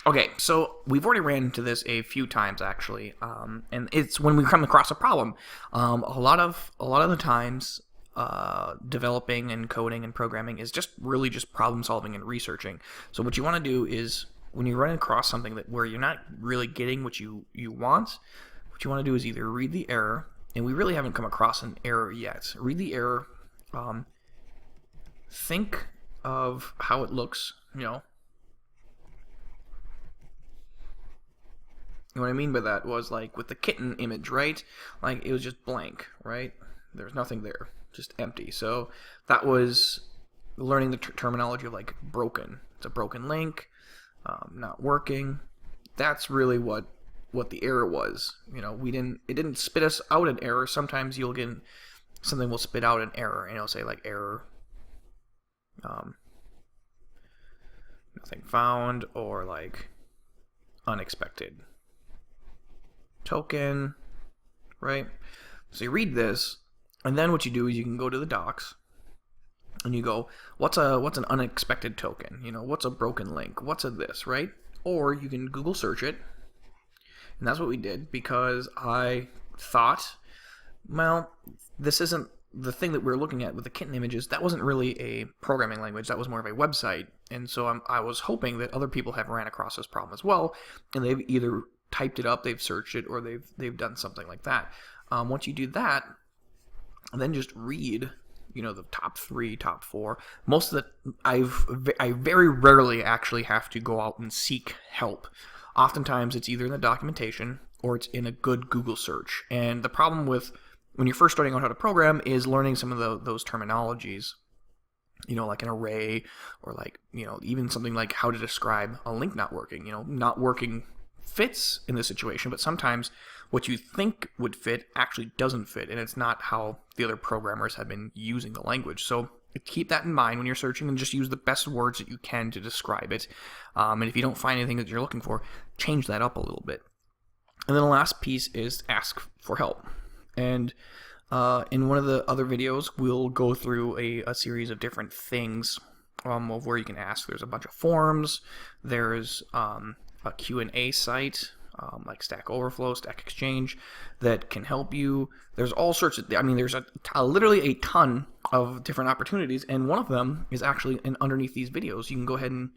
Okay, so we've already ran into this a few times actually, and it's when we come across a problem. A lot of the times, developing and coding and programming is just really just problem solving and researching. So what you want to do is when you run across something where you're not really getting what you want, what you want to do is either read the error, and we really haven't come across an error yet. Read the error, think of how it looks, And what I mean by that was like with the kitten image, right? Like it was just blank, right? There's nothing there, just empty. So that was learning the terminology of like broken. It's a broken link, not working. That's really what the error was. It didn't spit us out an error. Sometimes you'll get something will spit out an error, and it'll say like error, nothing found, or like unexpected token, right? So you read this, and then what you do is you can go to the docs, and you go, what's an unexpected token? What's a broken link? What's a this, right? Or you can Google search it, and that's what we did because I thought, well, this isn't the thing that we're looking at with the kitten images. That wasn't really a programming language. That was more of a website, and so I was hoping that other people have ran across this problem as well, and they've either typed it up, they've searched it, or they've done something like that. Once you do that, then just read, the top 3, top 4. Most of I very rarely actually have to go out and seek help. Oftentimes, it's either in the documentation or it's in a good Google search. And the problem with when you're first starting out how to program is learning some of those terminologies. Like an array, or like even something like how to describe a link not working. Not working fits in this situation, but sometimes what you think would fit actually doesn't fit, and it's not how the other programmers have been using the language. So keep that in mind when you're searching, and just use the best words that you can to describe it. And if you don't find anything that you're looking for, change that up a little bit. And then the last piece is ask for help. And in one of the other videos, we'll go through a series of different things of where you can ask. There's a bunch of forums. There's a Q&A site like Stack Overflow, Stack Exchange that can help you. There's all sorts of, there's literally a ton of different opportunities, and one of them is actually underneath these videos. You can go ahead and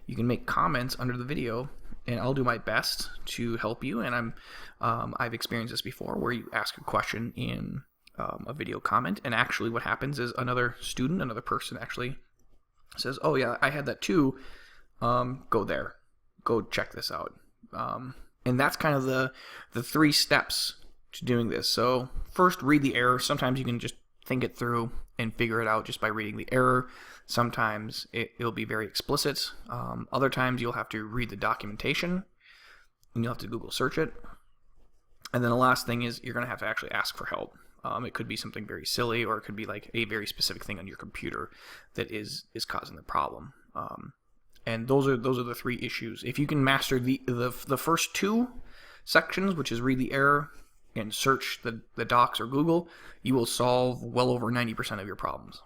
you can make comments under the video, and I'll do my best to help you. And I've experienced this before where you ask a question in a video comment, and actually what happens is another person actually says, oh yeah, I had that too, go there. Go check this out. And that's kind of the 3 steps to doing this. So first, read the error. Sometimes you can just think it through and figure it out just by reading the error. Sometimes it'll be very explicit. Other times you'll have to read the documentation, and you'll have to Google search it. And then the last thing is you're going to have to actually ask for help. It could be something very silly, or it could be like a very specific thing on your computer that is causing the problem. And those are the 3 issues. If you can master the first 2 sections, which is read the error and search the docs or Google, you will solve well over 90% of your problems.